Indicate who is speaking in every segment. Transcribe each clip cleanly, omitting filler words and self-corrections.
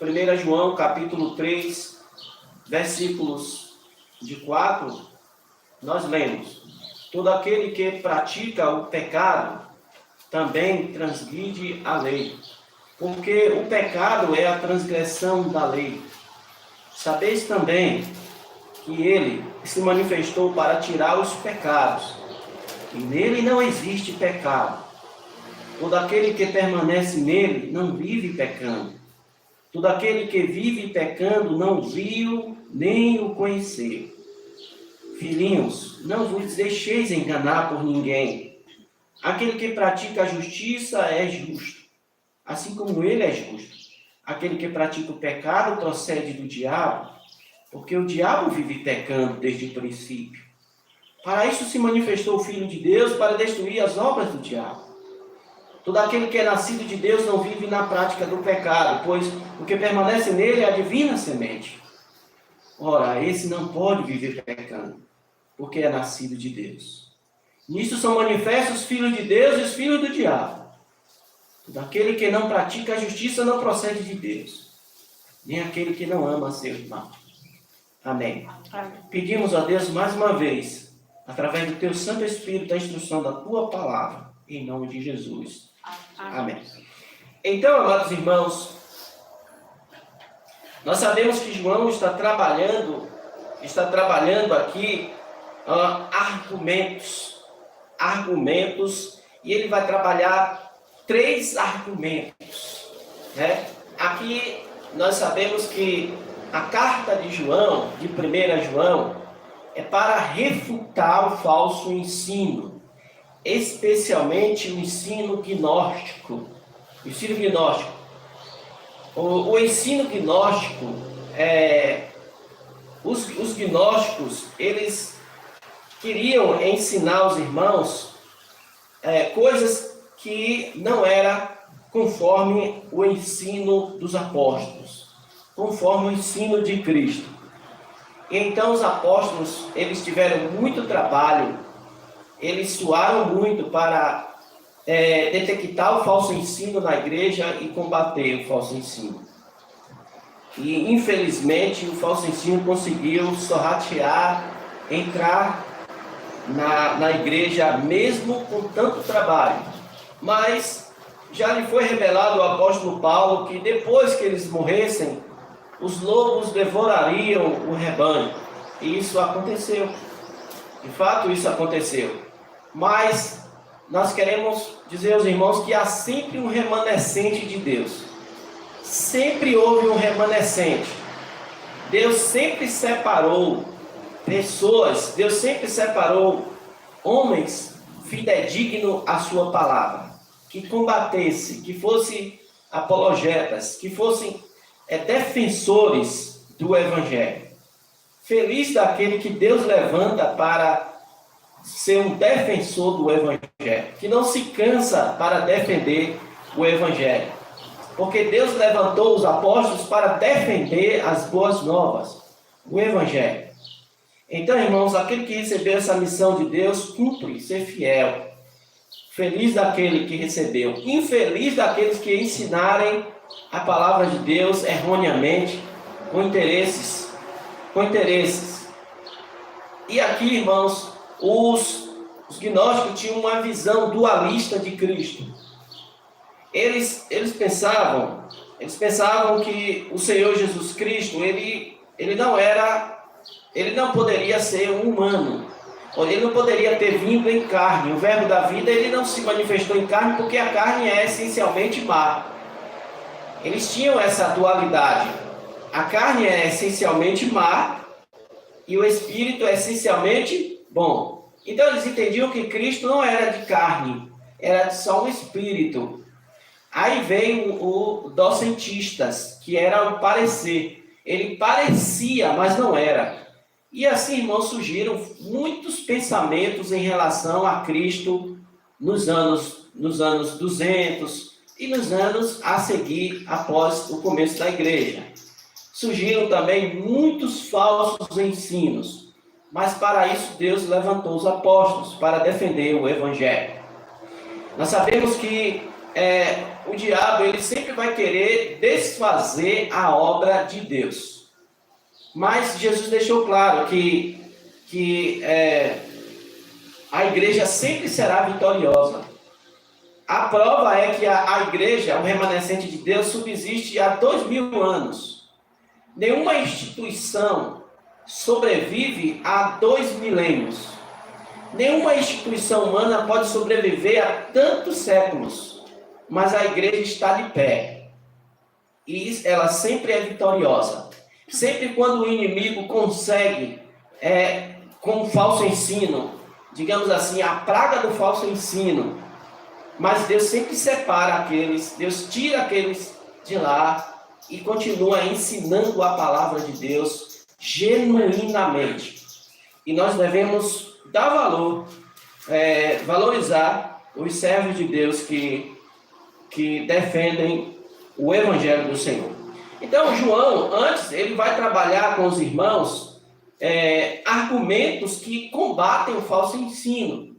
Speaker 1: 1 João, capítulo 3, versículos de 4, nós lemos: todo aquele que pratica o pecado também transgride a lei, porque o pecado é a transgressão da lei. Sabeis também que ele se manifestou para tirar os pecados, e nele não existe pecado. Todo aquele que permanece nele não vive pecando. Todo aquele que vive pecando não viu nem o conheceu. Filhinhos, não vos deixeis enganar por ninguém. Aquele que pratica a justiça é justo, assim como ele é justo. Aquele que pratica o pecado procede do diabo, porque o diabo vive pecando desde o princípio. Para isso se manifestou o Filho de Deus, para destruir as obras do diabo. Todo aquele que é nascido de Deus não vive na prática do pecado, pois o que permanece nele é a divina semente. Ora, esse não pode viver pecando, porque é nascido de Deus. Nisto são manifestos os filhos de Deus e os filhos do diabo. Todo aquele que não pratica a justiça não procede de Deus, nem aquele que não ama seu irmão. Amém. Amém. Pedimos a Deus mais uma vez, através do teu Santo Espírito, a instrução da tua palavra, em nome de Jesus. Amém. Então, amados irmãos, nós sabemos que João está trabalhando aqui argumentos, e ele vai trabalhar 3 argumentos, né? Aqui nós sabemos que a carta de João, de 1 João, é para refutar o falso ensino, especialmente o ensino gnóstico. O ensino gnóstico. O ensino gnóstico, os gnósticos, eles queriam ensinar aos irmãos coisas que não eram conforme o ensino dos apóstolos, conforme o ensino de Cristo. Então os apóstolos, eles tiveram muito trabalho, eles suaram muito para detectar o falso ensino na igreja e combater o falso ensino. E infelizmente o falso ensino conseguiu sorratear, entrar na igreja mesmo com tanto trabalho. Mas já lhe foi revelado ao apóstolo Paulo que depois que eles morressem, os lobos devorariam o rebanho. E isso aconteceu. De fato, isso aconteceu. Mas nós queremos dizer aos irmãos que há sempre um remanescente de Deus. Sempre houve um remanescente. Deus sempre separou pessoas, Deus sempre separou homens fidedignos à sua palavra, que combatesse, que fossem apologetas, que fossem defensores do Evangelho. Feliz daquele que Deus levanta para ser um defensor do Evangelho, que não se cansa para defender o Evangelho. Porque Deus levantou os apóstolos para defender as boas novas, o Evangelho. Então, irmãos, aquele que recebeu essa missão de Deus, cumpre ser fiel. Feliz daquele que recebeu. Infeliz daqueles que ensinarem a palavra de Deus erroneamente, com interesses. E aqui, irmãos, os gnósticos tinham uma visão dualista de Cristo. Eles pensavam que o Senhor Jesus Cristo, ele não poderia ser um humano. Ele não poderia ter vindo em carne. O verbo da vida, ele não se manifestou em carne porque a carne é essencialmente má. Eles tinham essa dualidade. A carne é essencialmente má e o espírito é essencialmente bom. Então eles entendiam que Cristo não era de carne, era só um espírito. Aí veio o docentistas, que era o parecer. Ele parecia, mas não era. E assim, irmãos, surgiram muitos pensamentos em relação a Cristo nos anos 200 e nos anos a seguir, após o começo da igreja. Surgiram também muitos falsos ensinos, mas para isso Deus levantou os apóstolos para defender o Evangelho. Nós sabemos que o diabo ele sempre vai querer desfazer a obra de Deus. Mas Jesus deixou claro que a igreja sempre será vitoriosa. A prova é que a igreja, o remanescente de Deus, subsiste há 2000 anos. Nenhuma instituição sobrevive há 2 milênios. Nenhuma instituição humana pode sobreviver a tantos séculos. Mas a igreja está de pé. E ela sempre é vitoriosa. Sempre quando o inimigo consegue, com o falso ensino, digamos assim, a praga do falso ensino, mas Deus sempre separa aqueles, Deus tira aqueles de lá e continua ensinando a palavra de Deus genuinamente. E nós devemos dar valor, valorizar os servos de Deus que defendem o Evangelho do Senhor. Então, João, antes, ele vai trabalhar com os irmãos argumentos que combatem o falso ensino.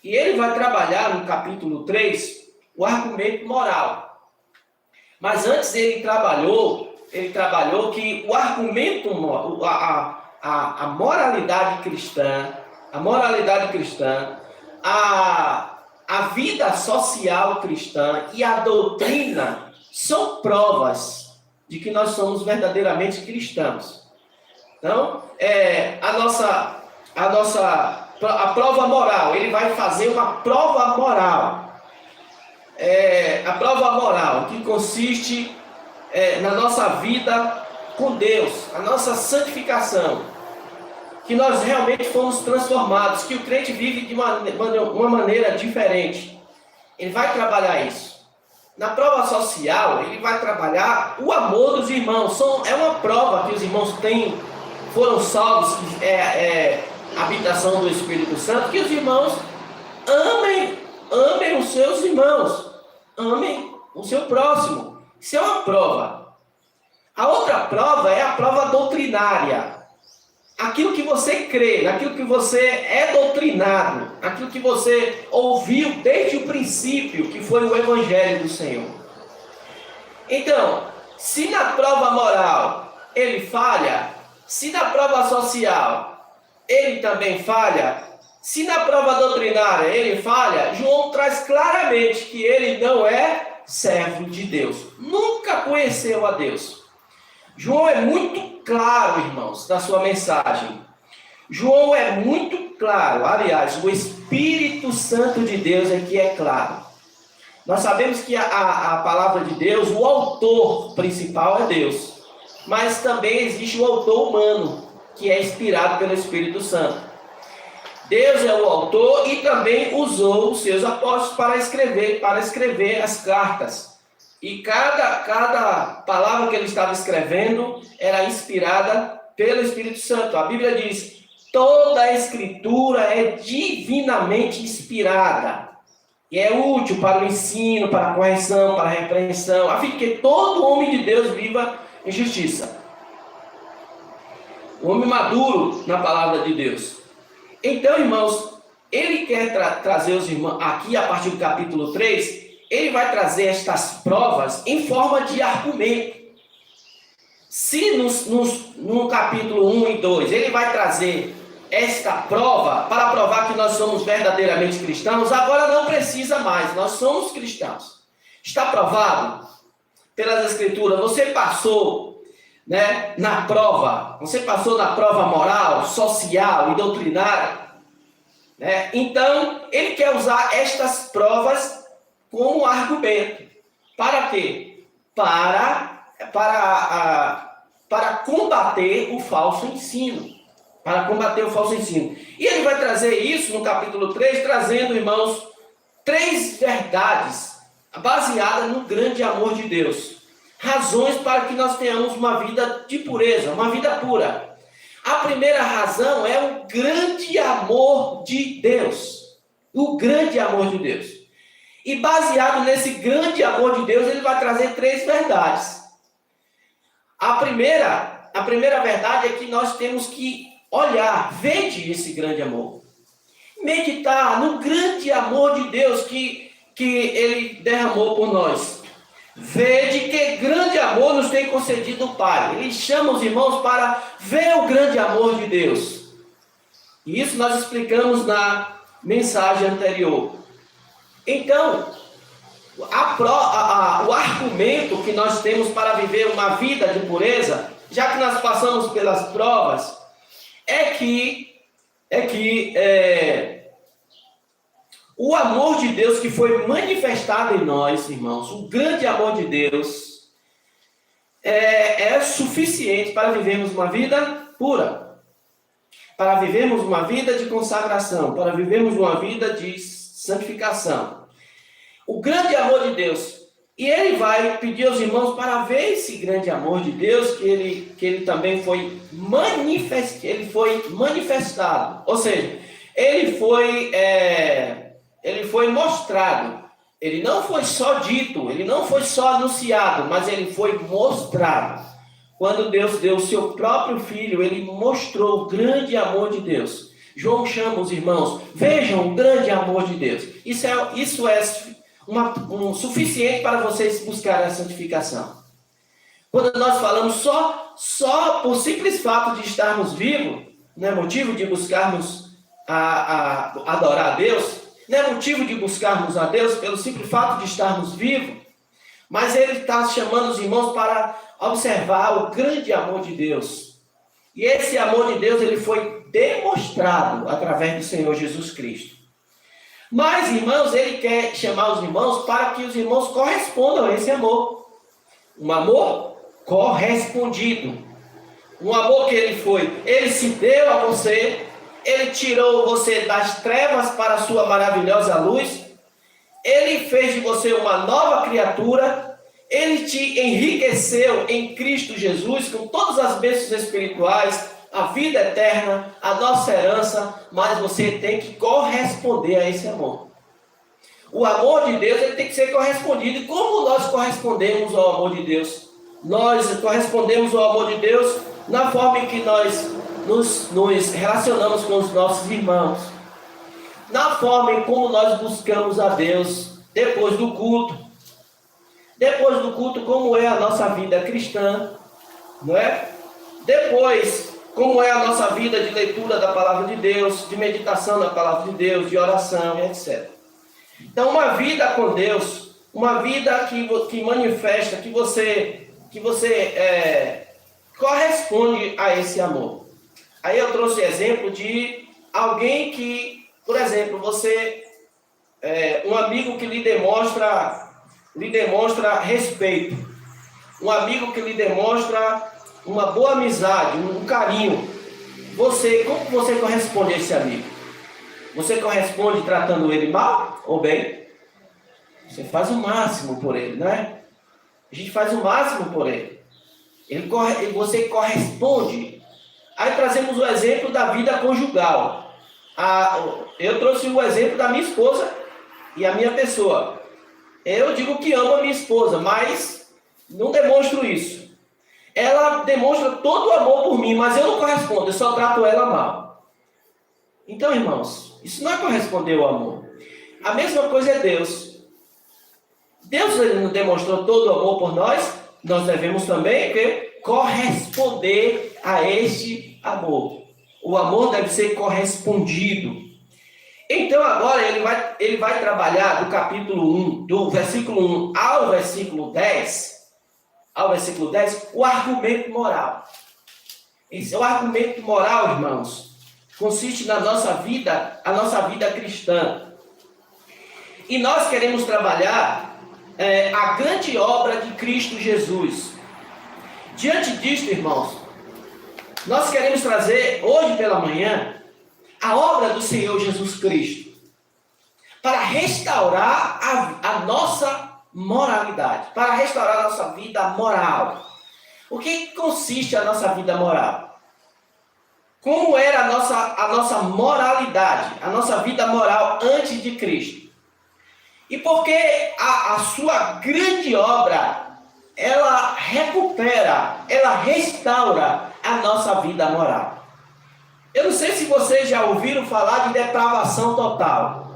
Speaker 1: E ele vai trabalhar no capítulo 3 o argumento moral. Mas antes ele trabalhou que o argumento, a moralidade cristã, a vida social cristã e a doutrina são provas de que nós somos verdadeiramente cristãos. Então, a prova moral, ele vai fazer uma prova moral. A prova moral que consiste na nossa vida com Deus, a nossa santificação, que nós realmente fomos transformados, que o crente vive de uma maneira diferente. Ele vai trabalhar isso. Na prova social, ele vai trabalhar o amor dos irmãos. É uma prova que os irmãos foram salvos, que a habitação do Espírito Santo, que os irmãos amem os seus irmãos, amem o seu próximo. Isso é uma prova. A outra prova é a prova doutrinária. Aquilo que você crê, naquilo que você é doutrinado, aquilo que você ouviu desde o princípio, que foi o Evangelho do Senhor. Então, se na prova moral ele falha, se na prova social ele também falha, se na prova doutrinária ele falha, João traz claramente que ele não é servo de Deus, nunca conheceu a Deus. João é muito claro, irmãos, na sua mensagem. João é muito claro. Aliás, o Espírito Santo de Deus é que é claro. Nós sabemos que a palavra de Deus, o autor principal é Deus. Mas também existe o autor humano, que é inspirado pelo Espírito Santo. Deus é o autor e também usou os seus apóstolos para escrever as cartas. E cada palavra que ele estava escrevendo era inspirada pelo Espírito Santo. A Bíblia diz: toda a Escritura é divinamente inspirada. E é útil para o ensino, para a correção, para a repreensão, a fim de que todo homem de Deus viva em justiça. O homem maduro na palavra de Deus. Então, irmãos, ele quer trazer os irmãos, aqui a partir do capítulo 3, ele vai trazer estas provas em forma de argumento. Se no capítulo 1 e 2 ele vai trazer esta prova para provar que nós somos verdadeiramente cristãos, agora não precisa mais, nós somos cristãos. Está provado pelas Escrituras, você passou, na prova, você passou na prova moral, social e doutrinária. Então, ele quer usar estas provas como argumento. Para quê? Para combater o falso ensino. Para combater o falso ensino. E ele vai trazer isso no capítulo 3, trazendo, irmãos, 3 verdades baseadas no grande amor de Deus. Razões para que nós tenhamos uma vida de pureza, uma vida pura. A primeira razão é o grande amor de Deus. O grande amor de Deus. E baseado nesse grande amor de Deus, ele vai trazer 3 verdades. A primeira verdade é que nós temos que olhar, vede esse grande amor. Meditar no grande amor de Deus que que ele derramou por nós. Vede que grande amor nos tem concedido o Pai. Ele chama os irmãos para ver o grande amor de Deus. E isso nós explicamos na mensagem anterior. Então, o argumento que nós temos para viver uma vida de pureza, já que nós passamos pelas provas, é que o amor de Deus que foi manifestado em nós, irmãos, o grande amor de Deus, é suficiente para vivermos uma vida pura, para vivermos uma vida de consagração, para vivermos uma vida de santificação. O grande amor de Deus. E ele vai pedir aos irmãos para ver esse grande amor de Deus, que ele também foi manifestado. Ou seja, ele foi mostrado. Ele não foi só dito, ele não foi só anunciado, mas ele foi mostrado. Quando Deus deu o seu próprio Filho, ele mostrou o grande amor de Deus. João chama os irmãos, vejam o grande amor de Deus. Isso é suficiente para vocês buscarem a santificação. Quando nós falamos só por simples fato de estarmos vivos, não é motivo de buscarmos adorar a Deus, não é motivo de buscarmos a Deus pelo simples fato de estarmos vivos, mas ele está chamando os irmãos para observar o grande amor de Deus. E esse amor de Deus ele foi demonstrado através do Senhor Jesus Cristo. Mas, irmãos, ele quer chamar os irmãos para que os irmãos correspondam a esse amor. Um amor correspondido. Um amor que ele se deu a você, ele tirou você das trevas para a sua maravilhosa luz, ele fez de você uma nova criatura, ele te enriqueceu em Cristo Jesus com todas as bênçãos espirituais, a vida eterna, a nossa herança, mas você tem que corresponder a esse amor. O amor de Deus ele tem que ser correspondido. E como nós correspondemos ao amor de Deus? Nós correspondemos ao amor de Deus na forma em que nós nos relacionamos com os nossos irmãos, na forma em como nós buscamos a Deus depois do culto. Depois do culto, como é a nossa vida cristã, não é? Depois, como é a nossa vida de leitura da palavra de Deus, de meditação da palavra de Deus, de oração, etc. Então, uma vida com Deus, uma vida que manifesta que você corresponde a esse amor. Aí eu trouxe exemplo de alguém que, por exemplo, um amigo que lhe demonstra respeito, um amigo que lhe demonstra uma boa amizade, um carinho. Como você corresponde a esse amigo? Você corresponde tratando ele mal ou bem? Você faz o máximo por ele, não é? A gente faz o máximo por ele. Você corresponde. Aí trazemos o exemplo da vida conjugal. Eu trouxe o exemplo da minha esposa e a minha pessoa. Eu digo que amo a minha esposa, mas não demonstro isso. Ela demonstra todo o amor por mim, mas eu não correspondo, eu só trato ela mal. Então, irmãos, isso não é corresponder ao amor. A mesma coisa é Deus. Deus ele não demonstrou todo o amor por nós, nós devemos também corresponder a este amor. O amor deve ser correspondido. Então agora ele vai trabalhar do capítulo 1, do versículo 1 ao versículo 10, o argumento moral. Esse é o argumento moral, irmãos. Consiste na nossa vida, a nossa vida cristã. E nós queremos trabalhar a grande obra de Cristo Jesus. Diante disto, irmãos, nós queremos trazer hoje pela manhã a obra do Senhor Jesus Cristo para restaurar a nossa moralidade, para restaurar a nossa vida moral. O que consiste a nossa vida moral? Como era a nossa moralidade, a nossa vida moral antes de Cristo? E porque a sua grande obra, ela recupera, ela restaura a nossa vida moral. Eu não sei se vocês já ouviram falar de depravação total.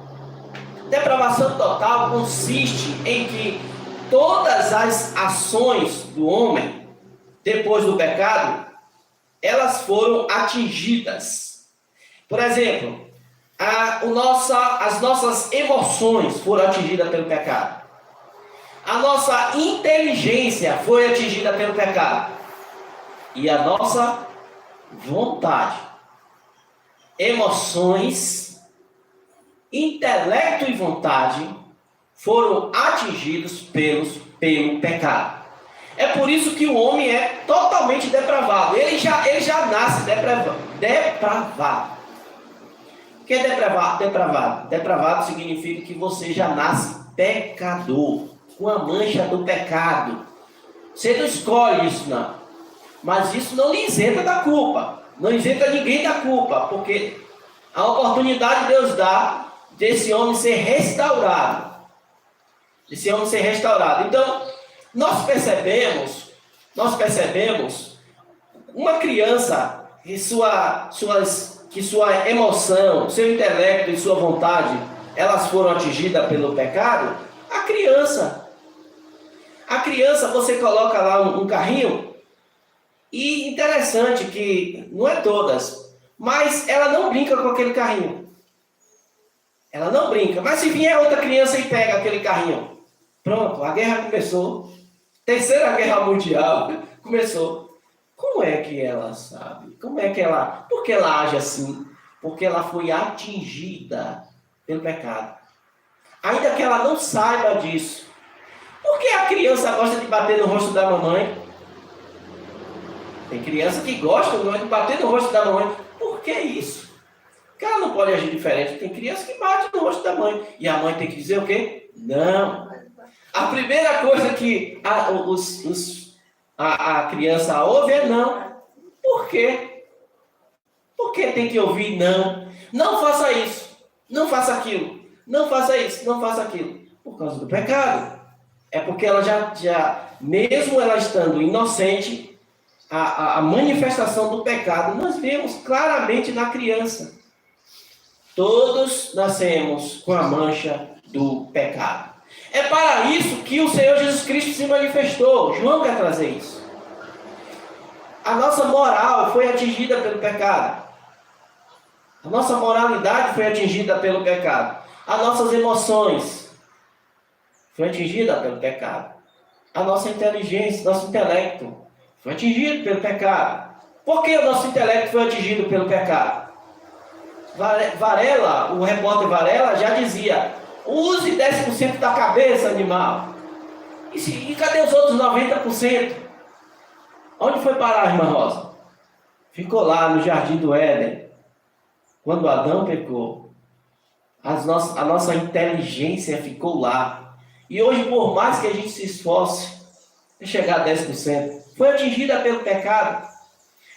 Speaker 1: Depravação total consiste em que todas as ações do homem, depois do pecado, elas foram atingidas. Por exemplo, as nossas emoções foram atingidas pelo pecado. A nossa inteligência foi atingida pelo pecado. E a nossa vontade, emoções, intelecto e vontade foram atingidos pelo pecado. É por isso que o homem é totalmente depravado. Ele já nasce depravado. O que é depravado? Depravado significa que você já nasce pecador, com a mancha do pecado. Você não escolhe isso, não. Mas isso não lhe isenta da culpa. Não isenta ninguém da culpa, porque a oportunidade Deus dá desse homem ser restaurado. Então, nós percebemos uma criança que sua emoção, seu intelecto e sua vontade, elas foram atingidas pelo pecado. A criança, você coloca lá um carrinho, e interessante que, não é todas, mas ela não brinca com aquele carrinho. Ela não brinca. Mas se vier outra criança e pega aquele carrinho, pronto, a guerra começou. Terceira Guerra Mundial começou. Como é que ela sabe? Por que ela age assim? Porque ela foi atingida pelo pecado. Ainda que ela não saiba disso. Por que a criança gosta de bater no rosto da mamãe? Tem criança que gosta de bater no rosto da mamãe. Por que isso? Porque ela não pode agir diferente. Tem criança que bate no rosto da mãe. E a mãe tem que dizer o quê? Não. A primeira coisa que a criança ouve é não. Por quê? Por que tem que ouvir não? Não faça isso. Não faça aquilo. Não faça isso. Não faça aquilo. Por causa do pecado. É porque ela já mesmo ela estando inocente, a manifestação do pecado nós vemos claramente na criança. Todos nascemos com a mancha do pecado. É para isso que o Senhor Jesus Cristo se manifestou. João quer trazer isso. A nossa moral foi atingida pelo pecado. A nossa moralidade foi atingida pelo pecado. As nossas emoções foi atingida pelo pecado. A nossa inteligência, nosso intelecto foi atingido pelo pecado. Por que o nosso intelecto foi atingido pelo pecado? Varela, o repórter Varela já dizia: use 10% da cabeça, animal. E cadê os outros 90%? Onde foi parar a irmã Rosa? Ficou lá no Jardim do Éden. Quando Adão pecou, a nossa inteligência ficou lá. E hoje, por mais que a gente se esforce para chegar a 10%, foi atingida pelo pecado.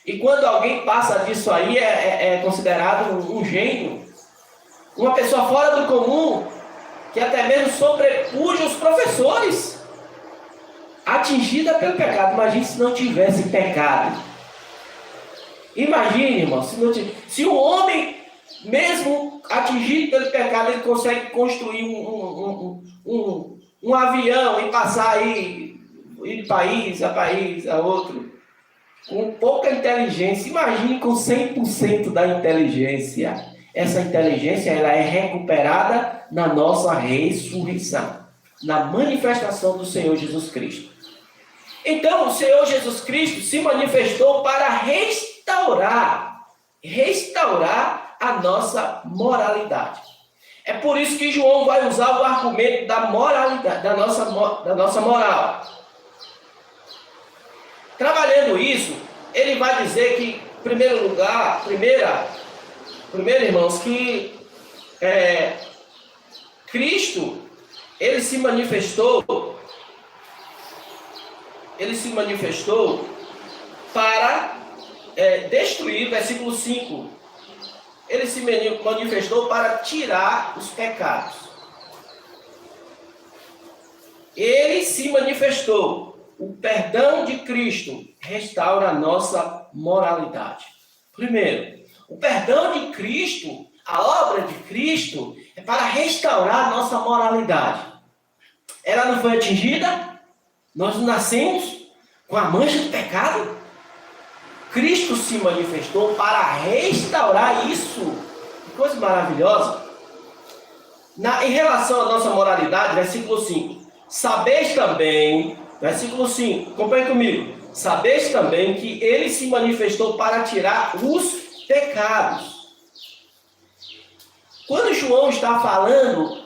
Speaker 1: E quando alguém passa disso aí, é considerado um gênio, uma pessoa fora do comum, que até mesmo sobrepuja os professores, atingida pelo pecado. Imagine se não tivesse pecado. Imagine, irmão, se o homem, mesmo atingido pelo pecado, ele consegue construir um avião e passar aí, ir de país a outro, com pouca inteligência. Imagine com 100% da inteligência. Essa inteligência ela é recuperada na nossa ressurreição, na manifestação do Senhor Jesus Cristo. Então, o Senhor Jesus Cristo se manifestou para restaurar a nossa moralidade. É por isso que João vai usar o argumento da moralidade, da nossa moral. Trabalhando isso, ele vai dizer que, em primeiro lugar, primeiro, irmãos, que Cristo, ele se manifestou para destruir, versículo 5, ele se manifestou para tirar os pecados. Ele se manifestou. O perdão de Cristo restaura a nossa moralidade. Primeiro, o perdão de Cristo A obra de Cristo é para restaurar a nossa moralidade. Ela não foi atingida? Nós nascemos com a mancha do pecado? Cristo se manifestou para restaurar isso. Que coisa maravilhosa. Em relação à nossa moralidade, versículo 5. Sabeis também, versículo 5, acompanhe comigo. Sabeis também que ele se manifestou para tirar os pecados. Quando João está falando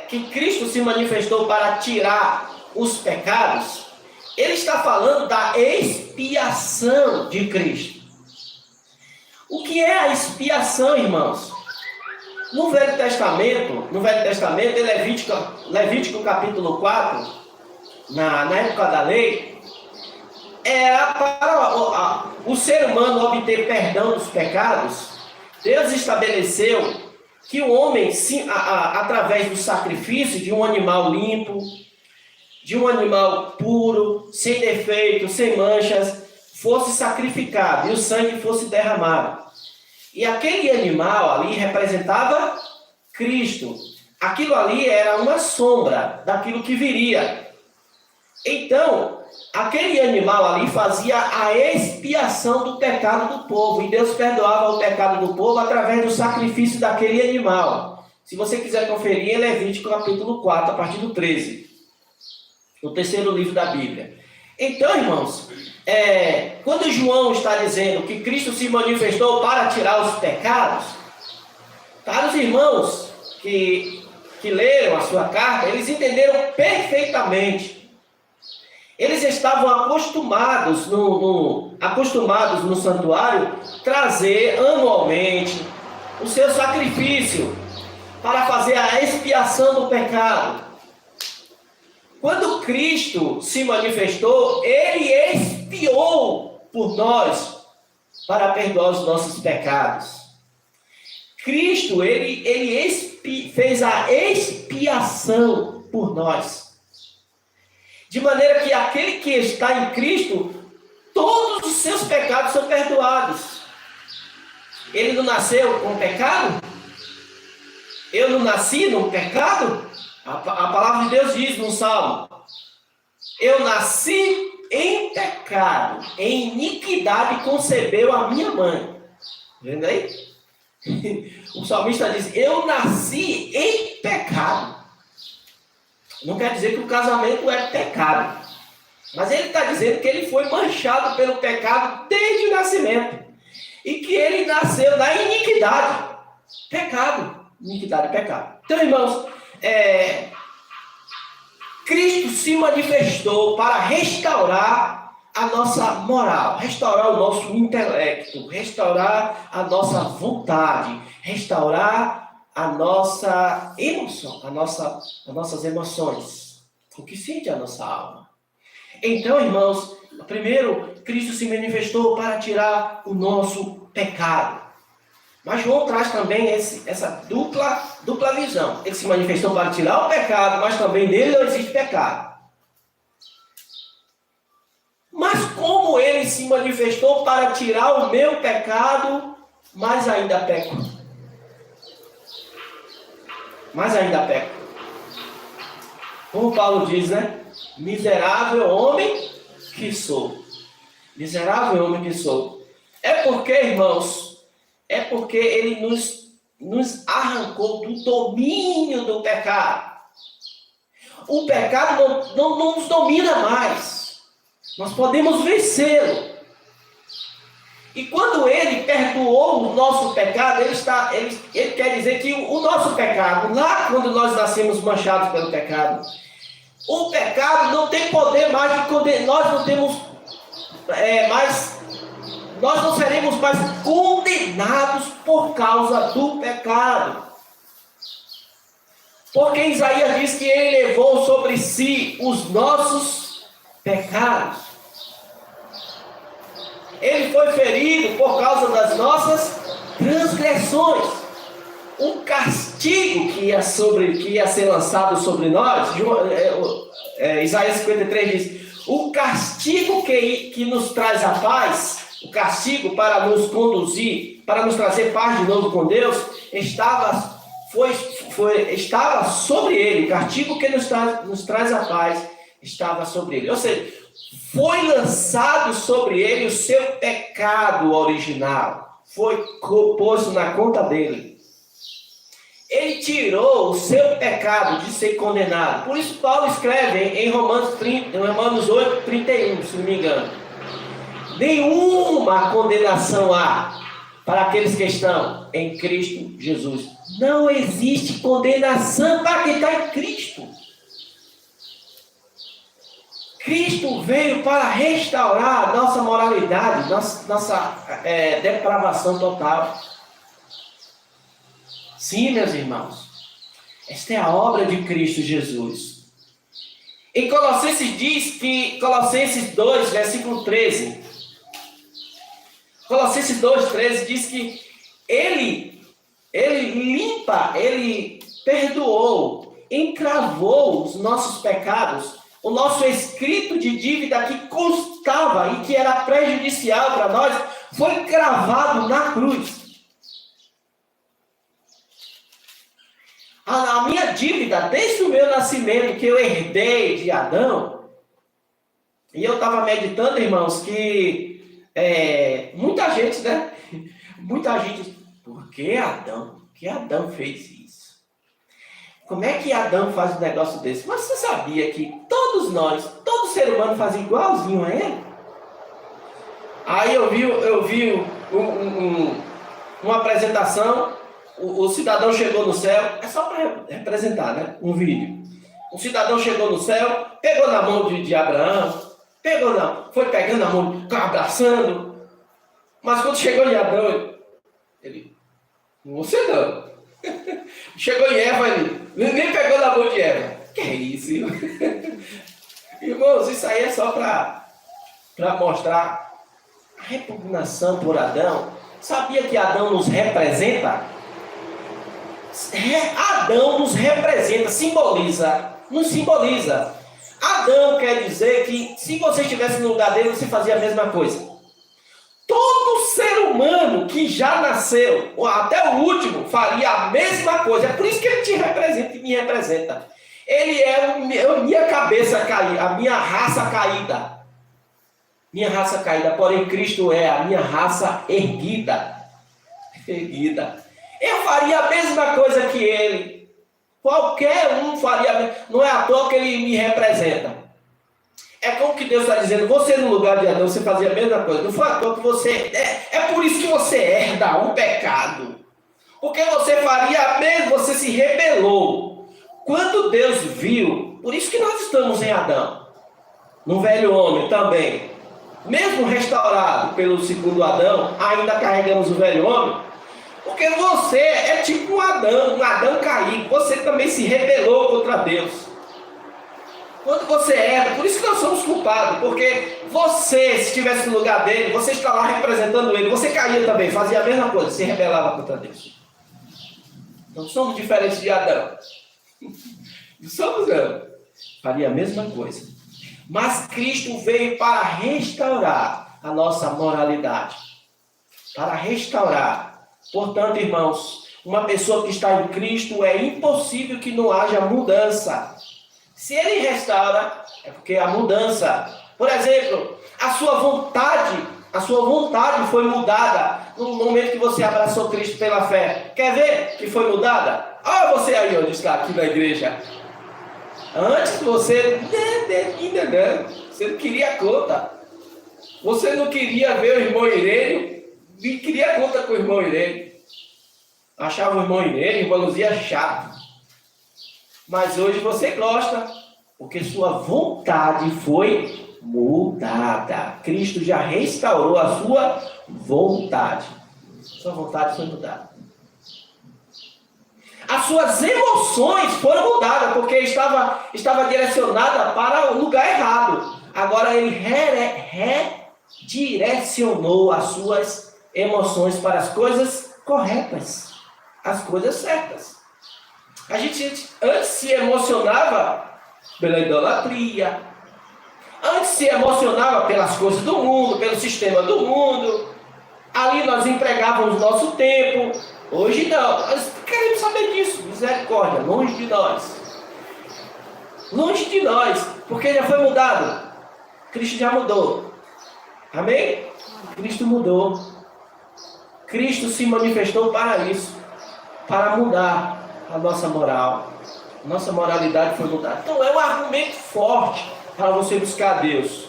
Speaker 1: que Cristo se manifestou para tirar os pecados, ele está falando da expiação de Cristo. O que é a expiação, irmãos? No Velho Testamento, em Levítico capítulo 4, na época da lei, era para o ser humano obter perdão dos pecados. Deus estabeleceu que o homem, através do sacrifício de um animal limpo, de um animal puro, sem defeito, sem manchas, fosse sacrificado e o sangue fosse derramado. E aquele animal ali representava Cristo. Aquilo ali era uma sombra daquilo que viria. Então, aquele animal ali fazia a expiação do pecado do povo. E Deus perdoava o pecado do povo através do sacrifício daquele animal. Se você quiser conferir, em Levítico capítulo 4, a partir do 13. O terceiro livro da Bíblia. Então, irmãos, quando João está dizendo que Cristo se manifestou para tirar os pecados, para os irmãos que leram a sua carta, eles entenderam perfeitamente. Eles estavam acostumados no santuário trazer anualmente o seu sacrifício para fazer a expiação do pecado. Quando Cristo se manifestou, ele expiou por nós para perdoar os nossos pecados. Cristo, ele fez a expiação por nós. De maneira que aquele que está em Cristo, todos os seus pecados são perdoados. Ele não nasceu com pecado? Eu não nasci no pecado? A palavra de Deus diz no Salmo: eu nasci em pecado, em iniquidade concebeu a minha mãe. Vendo aí? O salmista diz: eu nasci em pecado. Não quer dizer que o casamento é pecado, mas ele está dizendo que ele foi manchado pelo pecado desde o nascimento, e que ele nasceu na iniquidade. Pecado, iniquidade e pecado. Então, irmãos, Cristo se manifestou para restaurar a nossa moral, restaurar o nosso intelecto, restaurar a nossa vontade, restaurar a nossa emoção, as nossas emoções, o que sente a nossa alma. Então, irmãos, primeiro, Cristo se manifestou para tirar o nosso pecado. Mas João traz também essa dupla visão. Ele se manifestou para tirar o pecado, mas também nele não existe pecado. Mas como ele se manifestou para tirar o meu pecado, mas ainda peco? Mas ainda peco. Como Paulo diz, né? Miserável homem que sou. Miserável homem que sou. É porque, irmãos, ele nos arrancou do domínio do pecado. O pecado não nos domina mais. Nós podemos vencê-lo. E quando ele perdoou o nosso pecado, ele quer dizer que o nosso pecado, lá quando nós nascemos manchados pelo pecado, o pecado não tem poder mais de condenar. Nós não seremos mais condenados por causa do pecado. Porque Isaías diz que ele levou sobre si os nossos pecados. Ele foi ferido por causa das nossas transgressões. O castigo que ia ser lançado sobre nós, Isaías 53 diz: o castigo que nos traz a paz, o castigo para nos conduzir, para nos trazer paz de novo com Deus, estava sobre ele. O castigo que nos traz a paz estava sobre ele. Ou seja, foi lançado sobre ele o seu pecado original. Foi posto na conta dele. Ele tirou o seu pecado de ser condenado. Por isso Paulo escreve em Romanos 8, 31, se não me engano. Nenhuma condenação há para aqueles que estão em Cristo Jesus. Não existe condenação para quem está em Cristo. Cristo veio para restaurar a nossa moralidade, nossa depravação total. Sim, meus irmãos, esta é a obra de Cristo Jesus. Em Colossenses 2, versículo 13. Colossenses 2, 13 diz que ele perdoou, encravou os nossos pecados, o nosso escrito de dívida que constava e que era prejudicial para nós, foi cravado na cruz. A minha dívida, desde o meu nascimento, que eu herdei de Adão, e eu estava meditando, irmãos, que muita gente, né? Muita gente, por que Adão? Por que Adão fez isso? Como é que Adão faz um negócio desse? Mas você sabia que todos nós, todo ser humano faz igualzinho a ele? Aí eu vi uma apresentação. O cidadão chegou no céu, é só para representar, né? Um vídeo. O cidadão chegou no céu, pegou na mão de Abraão, foi pegando a mão, abraçando. Mas quando chegou em Adão, ele, você não. Chegou em Eva, ele nem pegou na mão de Eva. Que é isso, irmão? Irmãos, isso aí é só para mostrar a repugnação por Adão. Sabia que Adão nos representa? Adão nos representa, nos simboliza. Adão quer dizer que se você estivesse no lugar dele, você fazia a mesma coisa. Todo ser humano que já nasceu, até o último, faria a mesma coisa. É por isso que ele te representa e me representa. Ele é a minha cabeça caída, a minha raça caída. Minha raça caída, porém Cristo é a minha raça erguida. Eu faria a mesma coisa que ele. Qualquer um faria. Não é à toa que ele me representa. É como que Deus está dizendo, você no lugar de Adão, você fazia a mesma coisa. Não foi à toa que você... É por isso que você herda um pecado. Porque você faria a mesma, você se rebelou. Quando Deus viu, por isso que nós estamos em Adão. No velho homem também. Mesmo restaurado pelo segundo Adão, ainda carregamos o velho homem. Porque você é tipo um Adão caído. Você também se rebelou contra Deus. Quando você erra, por isso que nós somos culpados. Porque você, se estivesse no lugar dele, você está lá representando ele. Você caía também, fazia a mesma coisa, se rebelava contra Deus. Não somos diferentes de Adão. Não somos, não. Faria a mesma coisa. Mas Cristo veio para restaurar a nossa moralidade. Para restaurar. Portanto, irmãos, uma pessoa que está em Cristo é impossível que não haja mudança. Se ele restaura, é porque há mudança. Por exemplo, a sua vontade foi mudada no momento que você abraçou Cristo pela fé. Quer ver que foi mudada? Olha você aí onde está, aqui na igreja. Antes você não queria conta. Você não queria ver o irmão Irênio. E queria conta com o irmão Irênio. Achava o irmão Irênio, irmão Luzia chato. Mas hoje você gosta, porque sua vontade foi mudada. Cristo já restaurou a sua vontade. Sua vontade foi mudada. As suas emoções foram mudadas, porque estava direcionada para o lugar errado. Agora ele redirecionou as suas emoções para as coisas corretas, as coisas certas. A gente antes se emocionava pela idolatria, Antes se emocionava pelas coisas do mundo, pelo sistema do mundo. Ali nós empregávamos nosso tempo. Hoje não. Nós queremos saber disso. Misericórdia, longe de nós. Longe de nós. Porque já foi mudado. Cristo já mudou. Amém? Cristo mudou. Cristo se manifestou para isso. Para mudar a nossa moral. Nossa moralidade foi mudada. Então é um argumento forte para você buscar Deus.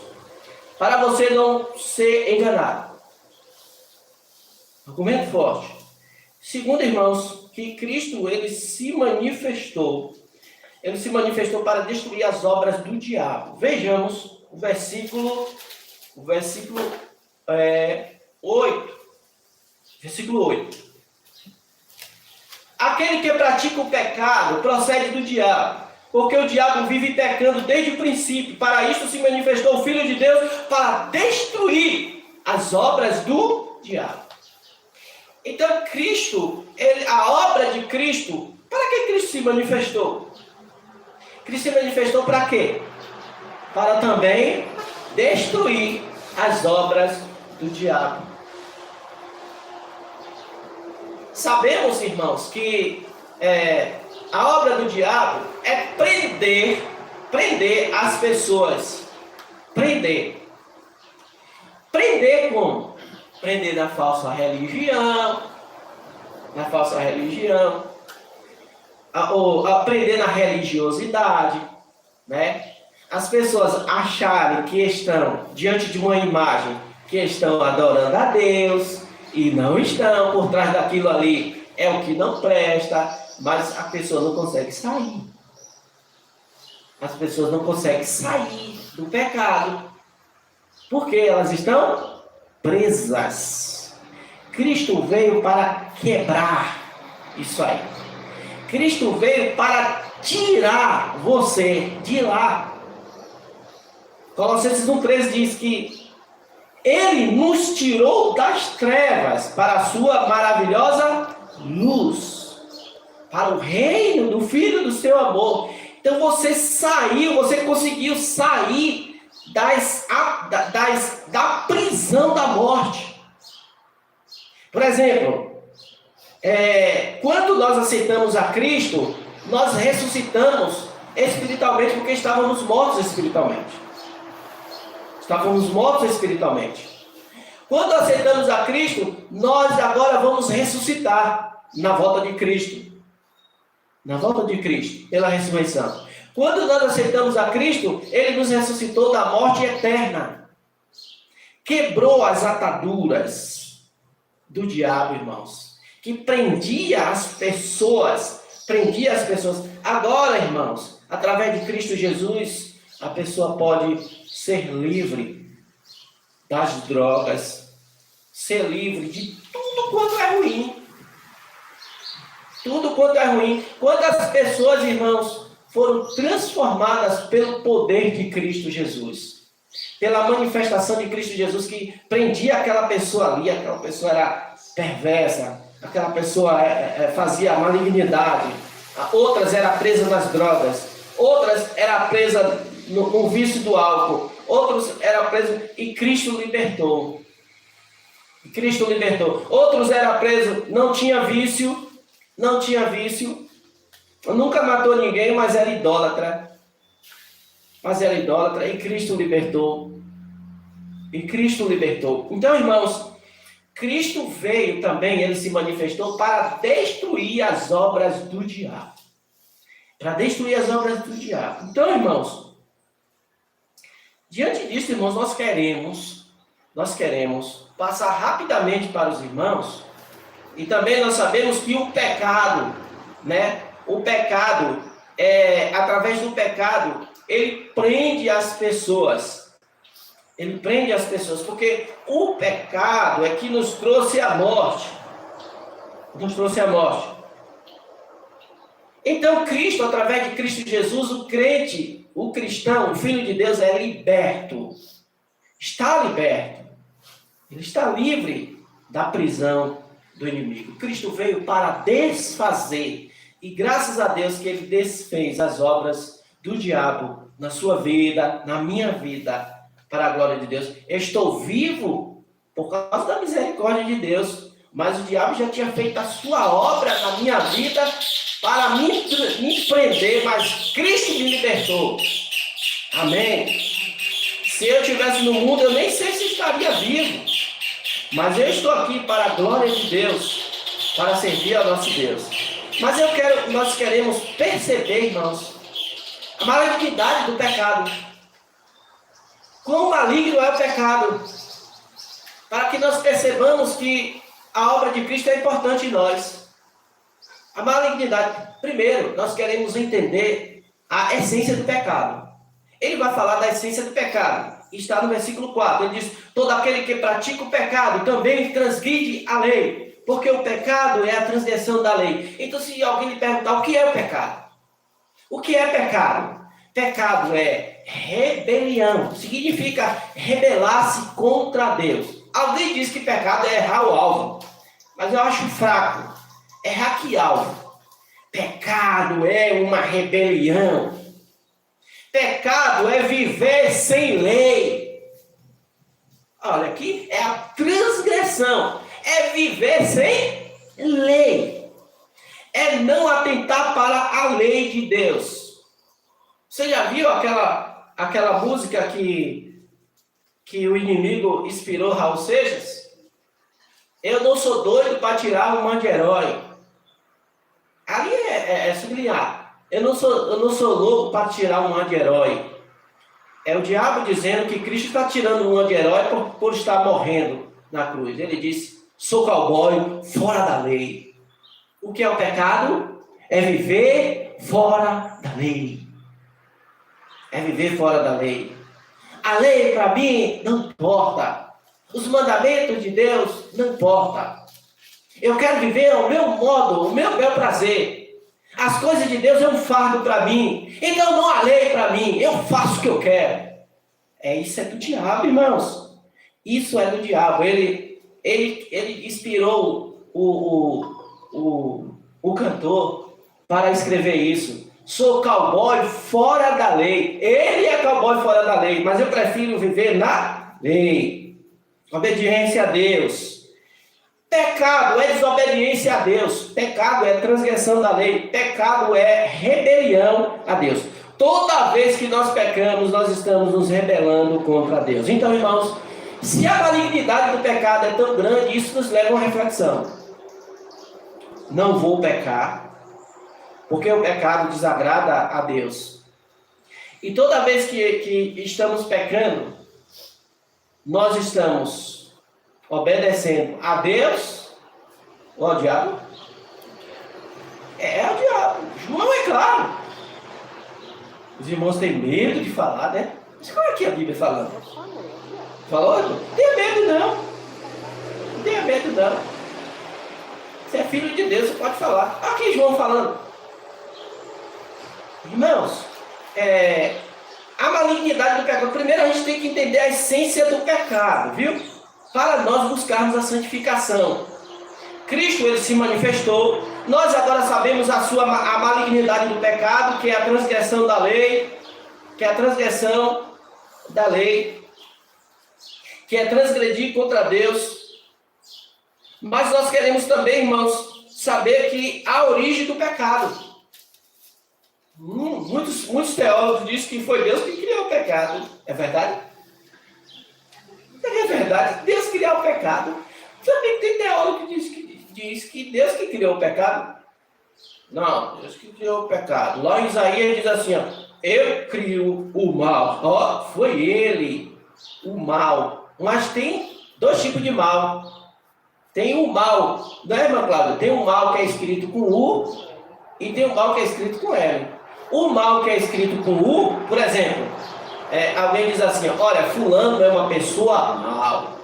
Speaker 1: Para você não ser enganado. Argumento forte. Segundo, irmãos, que Cristo, ele se manifestou. Ele se manifestou para destruir as obras do diabo. Vejamos o versículo 8. Versículo 8. Aquele que pratica o pecado procede do diabo, porque o diabo vive pecando desde o princípio. Para isto se manifestou o Filho de Deus, para destruir as obras do diabo. Então Cristo, a obra de Cristo, para que Cristo se manifestou? Cristo se manifestou para quê? Para também destruir as obras do diabo. Sabemos, irmãos, que a obra do diabo é prender as pessoas. Prender como? Prender na falsa religião, prender na religiosidade, né? As pessoas acharem que estão diante de uma imagem, que estão adorando a Deus, e não estão, por trás daquilo ali é o que não presta, mas a pessoa não consegue sair. As pessoas não conseguem sair do pecado, porque elas estão presas. Cristo veio para quebrar isso aí. Cristo veio para tirar você de lá. Colossenses 1,13 diz que Ele nos tirou das trevas para a sua maravilhosa luz, para o reino do Filho do seu amor. Então você conseguiu sair da prisão da morte. Por exemplo, quando nós aceitamos a Cristo, nós ressuscitamos espiritualmente porque estávamos mortos espiritualmente. Estávamos mortos espiritualmente. Quando aceitamos a Cristo, nós agora vamos ressuscitar na volta de Cristo. Na volta de Cristo, pela ressurreição. Quando nós aceitamos a Cristo, Ele nos ressuscitou da morte eterna. Quebrou as ataduras do diabo, irmãos, que prendia as pessoas. Agora, irmãos, através de Cristo Jesus, a pessoa pode ser livre das drogas, ser livre de tudo quanto é ruim. Tudo quanto é ruim. Quantas pessoas, irmãos, foram transformadas pelo poder de Cristo Jesus? Pela manifestação de Cristo Jesus que prendia aquela pessoa ali, aquela pessoa era perversa, aquela pessoa fazia malignidade, outras eram presas nas drogas, outras eram presas no vício do álcool, outros eram presos e Cristo libertou. Outros eram presos, não tinha vício, nunca matou ninguém, mas era idólatra. E Cristo libertou. Então, irmãos, Cristo veio também, ele se manifestou para destruir as obras do diabo. Então, irmãos, diante disso, irmãos, nós queremos passar rapidamente para os irmãos, e também nós sabemos que o pecado, através do pecado, ele prende as pessoas, porque o pecado é que nos trouxe a morte, Então Cristo, através de Cristo Jesus, o crente, o cristão, o Filho de Deus é liberto. Está liberto. Ele está livre da prisão do inimigo. Cristo veio para desfazer. E graças a Deus que ele desfez as obras do diabo na sua vida, na minha vida para a glória de Deus. Eu estou vivo por causa da misericórdia de Deus. Mas o diabo já tinha feito a sua obra na minha vida para me prender, mas Cristo me libertou. Amém. Se eu estivesse no mundo, eu nem sei se estaria vivo. Mas eu estou aqui para a glória de Deus, para servir ao nosso Deus. Mas nós queremos perceber, irmãos, a malignidade do pecado. Quão maligno é o pecado. Para que nós percebamos que a obra de Cristo é importante em nós. A malignidade. Primeiro, nós queremos entender a essência do pecado. Ele vai falar da essência do pecado. Está no versículo 4. Ele diz: todo aquele que pratica o pecado também transgride a lei. Porque o pecado é a transgressão da lei. Então, se alguém lhe perguntar o que é o pecado? O que é pecado? Pecado é rebelião. Significa rebelar-se contra Deus. Alguém diz que pecado é errar o alvo. Mas eu acho fraco. É hackear alvo. Pecado é uma rebelião. Pecado é viver sem lei. Olha aqui, é a transgressão. É viver sem lei. É não atentar para a lei de Deus. Você já viu aquela música que o inimigo inspirou Raul Seixas? Eu não sou doido para tirar um manto de herói. Ali é sublinhar. Eu não sou louco para tirar um manto de herói. É o diabo dizendo que Cristo está tirando um manto de herói por estar morrendo na cruz. Ele disse: sou cowboy fora da lei. O que é o pecado? É viver fora da lei. É viver fora da lei. A lei para mim não importa. Os mandamentos de Deus não importa. Eu quero viver ao meu modo, o meu prazer. As coisas de Deus é um fardo para mim. Então não há lei para mim. Eu faço o que eu quero. Isso é do diabo, irmãos. Isso é do diabo. Ele inspirou o cantor para escrever isso. Sou cowboy fora da lei. Ele é cowboy fora da lei, mas eu prefiro viver na lei. Obediência a Deus. Pecado é desobediência a Deus. Pecado é transgressão da lei. Pecado é rebelião a Deus. Toda vez que nós pecamos, nós estamos nos rebelando contra Deus. Então, irmãos, se a malignidade do pecado é tão grande, isso nos leva a uma reflexão. Não vou pecar, porque o pecado desagrada a Deus. E toda vez que estamos pecando, nós estamos obedecendo a Deus ou ao diabo? É ao diabo. João é claro. Os irmãos têm medo de falar, né? Mas qual é que a Bíblia falando? Falou? Não tenha medo não. Não tenha medo não. Você é filho de Deus, você pode falar. Aqui João falando. Irmãos, a malignidade do pecado. Primeiro a gente tem que entender a essência do pecado, viu? Para nós buscarmos a santificação. Cristo, ele se manifestou. Nós agora sabemos a malignidade do pecado, que é a transgressão da lei, que é transgredir contra Deus. Mas nós queremos também, irmãos, saber que a origem do pecado. Muitos teólogos dizem que foi Deus que criou o pecado. É verdade? É verdade. Deus criou o pecado. Também tem teólogo que diz que Deus que criou o pecado. Não, Deus que criou o pecado. Lá em Isaías diz assim, ó, eu crio o mal. Ó, foi ele, o mal. Mas tem dois tipos de mal. Tem o mal, não é, irmã Cláudia? Tem o mal que é escrito com U e tem o mal que é escrito com L. O mal que é escrito com U, por exemplo, alguém diz assim, olha, fulano é uma pessoa mal.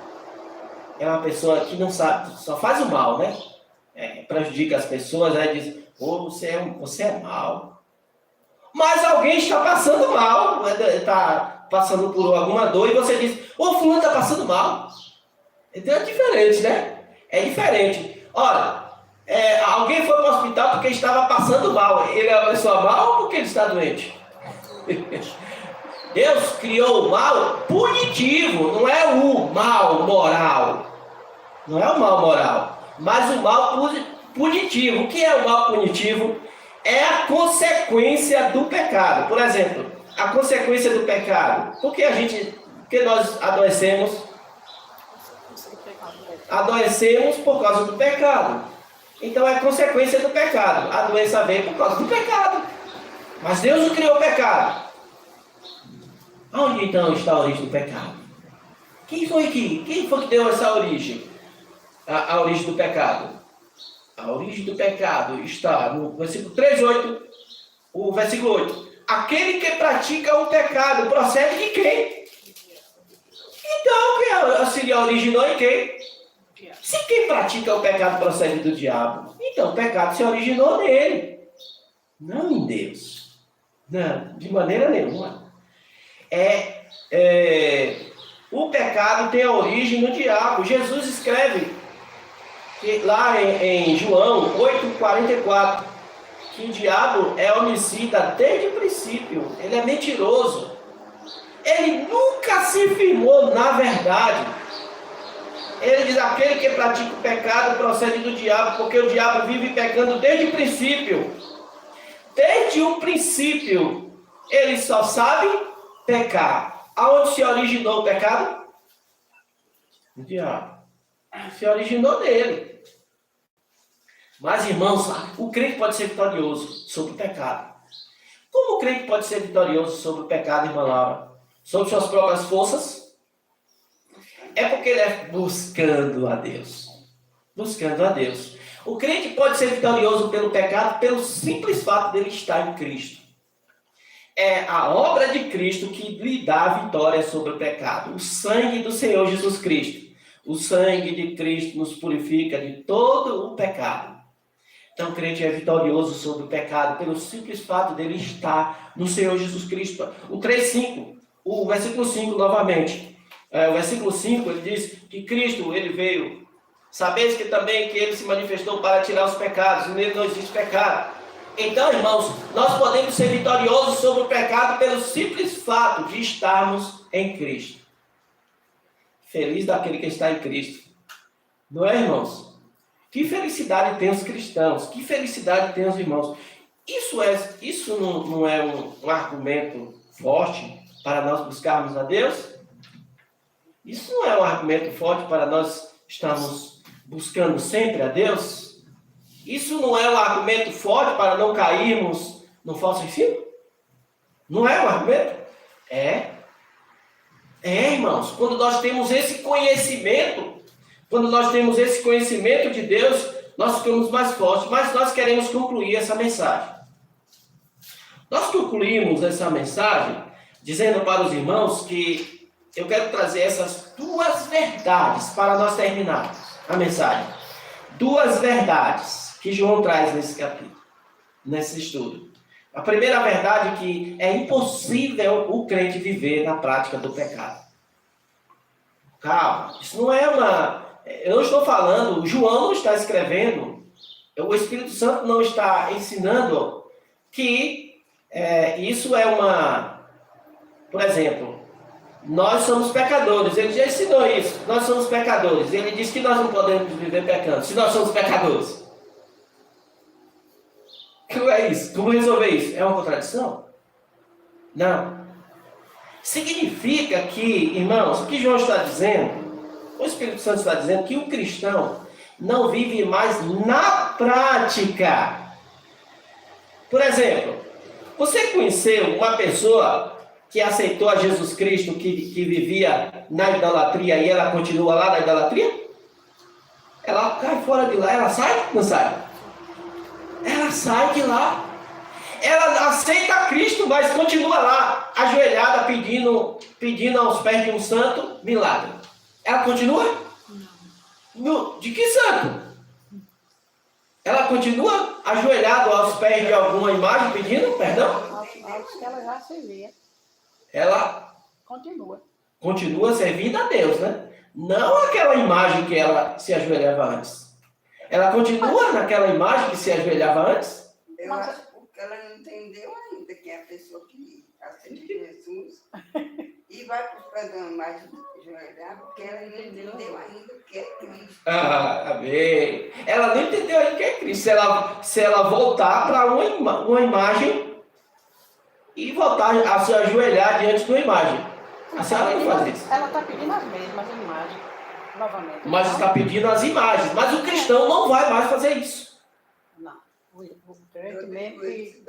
Speaker 1: É uma pessoa que não sabe, só faz o mal, né? Prejudica as pessoas, aí diz, você é mal. Mas alguém está passando mal, está passando por alguma dor e você diz, fulano está passando mal. Então é diferente, né? É diferente. Olha, alguém foi para o hospital porque estava passando mal. Ele é uma pessoa mal ou porque ele está doente? Deus criou o mal punitivo, não é o mal moral. Não é o mal moral, mas o mal punitivo. O que é o mal punitivo? É a consequência do pecado. Por exemplo, a consequência do pecado. Por que nós adoecemos? Adoecemos por causa do pecado. Então é consequência do pecado. A doença vem por causa do pecado. Mas Deus não criou o pecado. Onde então está a origem do pecado? Quem foi que deu essa origem? A origem do pecado. A origem do pecado está no versículo 3:8. O versículo 8. Aquele que pratica o pecado procede de quem? Então, quem se originou em quem? Se quem pratica o pecado procede do diabo, então o pecado se originou nele, não em Deus. Não, de maneira nenhuma. O pecado tem a origem no diabo. Jesus escreve lá em João 8,44 que o diabo é homicida desde o princípio. Ele é mentiroso. Ele nunca se firmou na verdade. Ele diz: aquele que pratica o pecado procede do diabo, porque o diabo vive pecando desde o princípio. Desde o princípio, ele só sabe pecar. Aonde se originou o pecado? No diabo. Se originou nele. Mas, irmãos, o crente pode ser vitorioso sobre o pecado. Como o crente pode ser vitorioso sobre o pecado, irmã Laura? Sobre suas próprias forças? É porque ele é buscando a Deus. Buscando a Deus. O crente pode ser vitorioso pelo pecado pelo simples fato dele estar em Cristo. É a obra de Cristo que lhe dá a vitória sobre o pecado. O sangue do Senhor Jesus Cristo. O sangue de Cristo nos purifica de todo o pecado. Então o crente é vitorioso sobre o pecado pelo simples fato dele estar no Senhor Jesus Cristo. O 3:5, o versículo 5 novamente. O versículo 5, ele diz que Cristo, ele veio. Sabeis que também que ele se manifestou para tirar os pecados, e nele não existe pecado. Então, irmãos, nós podemos ser vitoriosos sobre o pecado pelo simples fato de estarmos em Cristo. Feliz daquele que está em Cristo. Não é, irmãos? Que felicidade tem os cristãos, que felicidade tem os irmãos. Isso não é um argumento forte para nós buscarmos a Deus? Isso não é um argumento forte para nós estarmos buscando sempre a Deus? Isso não é um argumento forte para não cairmos no falso ensino? Não é um argumento? É, irmãos. Quando nós temos esse conhecimento, de Deus, nós ficamos mais fortes. Mas nós queremos concluir essa mensagem. Nós concluímos essa mensagem dizendo para os irmãos que eu quero trazer essas duas verdades para nós terminarmos a mensagem. Duas verdades que João traz nesse capítulo, nesse estudo. A primeira verdade é que é impossível o crente viver na prática do pecado. Calma, isso não é eu não estou falando, João não está escrevendo, o Espírito Santo não está ensinando que isso é por exemplo, nós somos pecadores. Ele já ensinou isso. Nós somos pecadores. Ele diz que nós não podemos viver pecando se nós somos pecadores. Como é isso? Como resolver isso? É uma contradição? Não. Significa que, irmãos, o que João está dizendo, o Espírito Santo está dizendo que o cristão não vive mais na prática. Por exemplo, você conheceu uma pessoa que aceitou a Jesus Cristo, que vivia na idolatria e ela continua lá na idolatria? Ela cai fora de lá, ela sai? Não sai? Ela sai de lá. Ela aceita Cristo, mas continua lá, ajoelhada, pedindo aos pés de um santo milagre. Ela continua? Não. De que santo? Ela continua ajoelhada aos pés de alguma imagem, pedindo perdão?
Speaker 2: Acho que ela já servia.
Speaker 1: Ela continua servindo a Deus, né? Não aquela imagem que ela se ajoelhava antes. Ela continua naquela imagem que se ajoelhava antes?
Speaker 3: Eu acho que ela não entendeu ainda que é a pessoa que aceita Jesus e vai para o programa mais ajoelhar, porque ela não entendeu ainda o que é Cristo.
Speaker 1: Amém. Ela não entendeu ainda o que é Cristo. Se ela voltar para uma imagem e voltar a se ajoelhar diante de uma imagem. A senhora não faz isso.
Speaker 2: Ela está pedindo as mesmas imagens, novamente.
Speaker 1: Mas está pedindo as imagens. Mas o cristão não vai mais fazer isso.
Speaker 2: Não. O crente mesmo que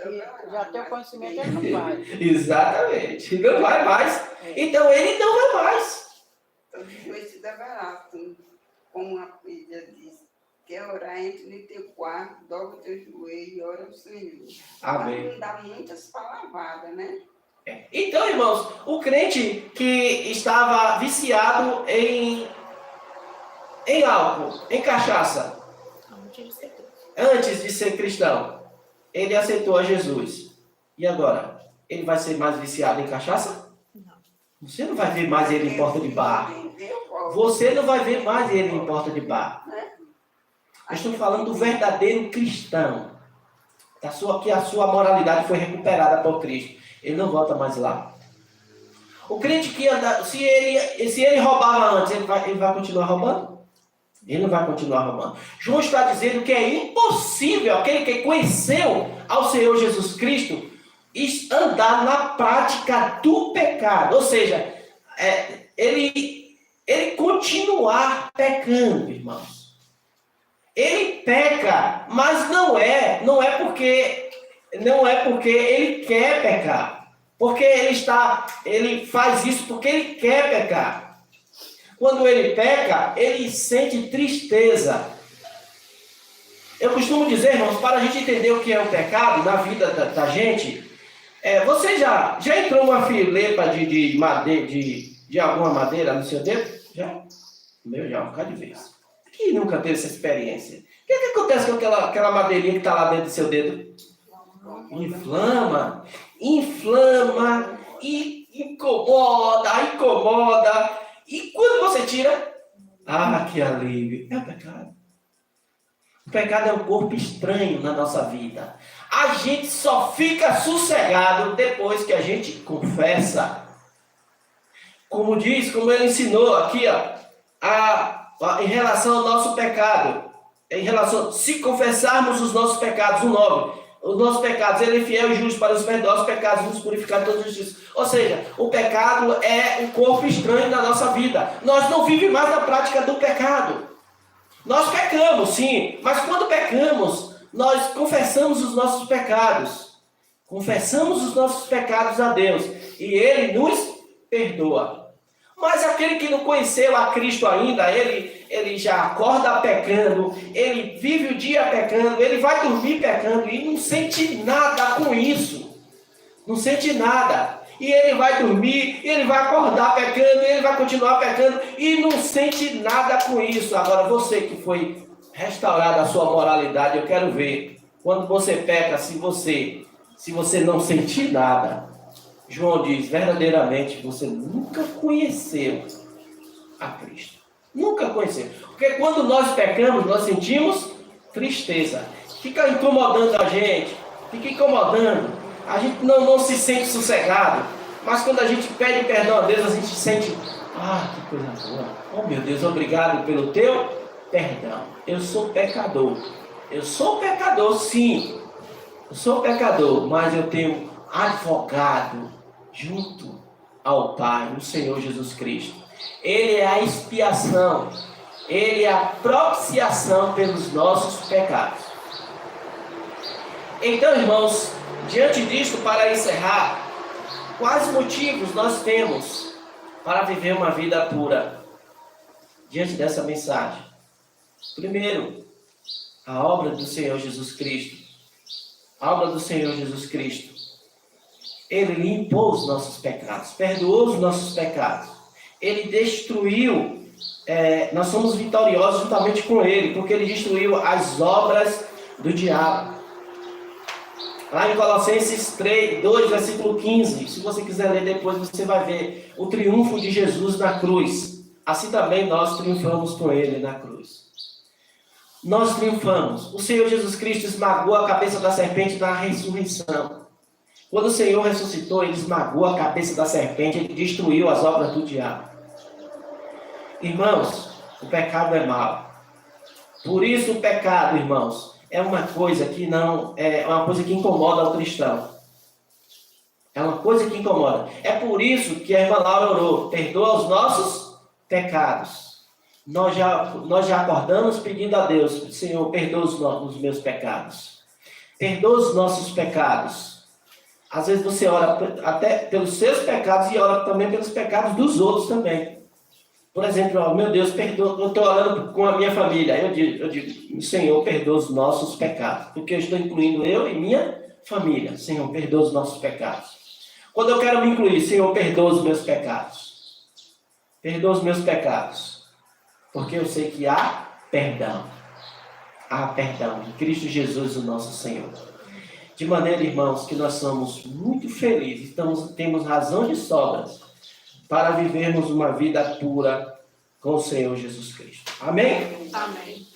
Speaker 2: já tem o conhecimento, ele não vai.
Speaker 1: Exatamente. Não vai mais. Então ele não vai mais.
Speaker 3: Todo dia se deverá, como a Bíblia diz, quer orar, entre no teu quarto, dobra o teu joelho e ora ao Senhor.
Speaker 1: Amém.
Speaker 3: Para não dar muitas palavradas, né?
Speaker 1: Então, irmãos, o crente que estava viciado em álcool, em cachaça, antes de ser cristão, ele aceitou a Jesus. E agora? Ele vai ser mais viciado em cachaça?
Speaker 2: Não.
Speaker 1: Você não vai ver mais ele em porta de bar. Você não vai ver mais ele em porta de bar. Eu estou falando do verdadeiro cristão. Que a sua moralidade foi recuperada por Cristo. Ele não volta mais lá. O crente que anda, se ele roubava antes, ele vai continuar roubando? Ele não vai continuar roubando. João está dizendo que é impossível aquele que conheceu ao Senhor Jesus Cristo andar na prática do pecado. Ou seja, ele continuar pecando, irmãos. Ele peca, mas não é porque ele quer pecar. Porque ele faz isso porque ele quer pecar. Quando ele peca, ele sente tristeza. Eu costumo dizer, irmãos, para a gente entender o que é o pecado na vida da gente, você já entrou uma filepa de alguma madeira no seu dedo? Já? Meu, já, um bocado de vez. Quem nunca teve essa experiência? O que acontece com aquela madeirinha que está lá dentro do seu dedo? Inflama e incomoda. E quando você tira, que alívio. É o pecado. O pecado é um corpo estranho na nossa vida. A gente só fica sossegado depois que a gente confessa. Como ele ensinou aqui, em relação ao nosso pecado. Se confessarmos os nossos pecados, o 9. Os nossos pecados, ele é fiel e justo para os perdoar os pecados e nos purificar de toda justiça. Ou seja, o pecado é um corpo estranho na nossa vida. Nós não vivemos mais na prática do pecado. Nós pecamos, sim, mas quando pecamos, nós confessamos os nossos pecados. Confessamos os nossos pecados a Deus e Ele nos perdoa. Mas aquele que não conheceu a Cristo ainda, ele já acorda pecando, ele vive o dia pecando, ele vai dormir pecando e não sente nada com isso. Não sente nada. E ele vai dormir, ele vai acordar pecando, ele vai continuar pecando e não sente nada com isso. Agora, você que foi restaurado a sua moralidade, eu quero ver, quando você peca, se você não sentir nada. João diz, verdadeiramente, você nunca conheceu a Cristo. Nunca conheceu. Porque quando nós pecamos, nós sentimos tristeza. Fica incomodando a gente. Fica incomodando. A gente não se sente sossegado. Mas quando a gente pede perdão a Deus, a gente sente, que coisa boa. Oh, meu Deus, obrigado pelo teu perdão. Eu sou pecador. Eu sou pecador, sim. Eu sou pecador, mas eu tenho advogado junto ao Pai, o Senhor Jesus Cristo. Ele é a expiação, ele é a propiciação pelos nossos pecados. Então, irmãos, diante disto, para encerrar, quais motivos nós temos para viver uma vida pura diante dessa mensagem? Primeiro, a obra do Senhor Jesus Cristo. A obra do Senhor Jesus Cristo. Ele limpou os nossos pecados, perdoou os nossos pecados. Ele destruiu, nós somos vitoriosos juntamente com Ele, porque Ele destruiu as obras do diabo. Lá em Colossenses 2, versículo 15, se você quiser ler depois, você vai ver o triunfo de Jesus na cruz. Assim também nós triunfamos com Ele na cruz. Nós triunfamos. O Senhor Jesus Cristo esmagou a cabeça da serpente na ressurreição. Quando o Senhor ressuscitou, ele esmagou a cabeça da serpente, ele destruiu as obras do diabo. Irmãos, o pecado é mau. Por isso o pecado, irmãos, é uma coisa que não é uma coisa que incomoda o cristão. É uma coisa que incomoda. É por isso que a irmã Laura orou: perdoa os nossos pecados. Nós já acordamos pedindo a Deus: Senhor, perdoa os meus pecados. Perdoa os nossos pecados. Às vezes você ora até pelos seus pecados e ora também pelos pecados dos outros também. Por exemplo, meu Deus, perdoa, eu estou orando com a minha família. Eu digo, Senhor, perdoa os nossos pecados. Porque eu estou incluindo eu e minha família. Senhor, perdoa os nossos pecados. Quando eu quero me incluir, Senhor, perdoa os meus pecados. Perdoa os meus pecados. Porque eu sei que há perdão. Há perdão em Cristo Jesus, o nosso Senhor. De maneira, irmãos, que nós somos muito felizes. Temos razão de sobras para vivermos uma vida pura com o Senhor Jesus Cristo. Amém?
Speaker 2: Amém.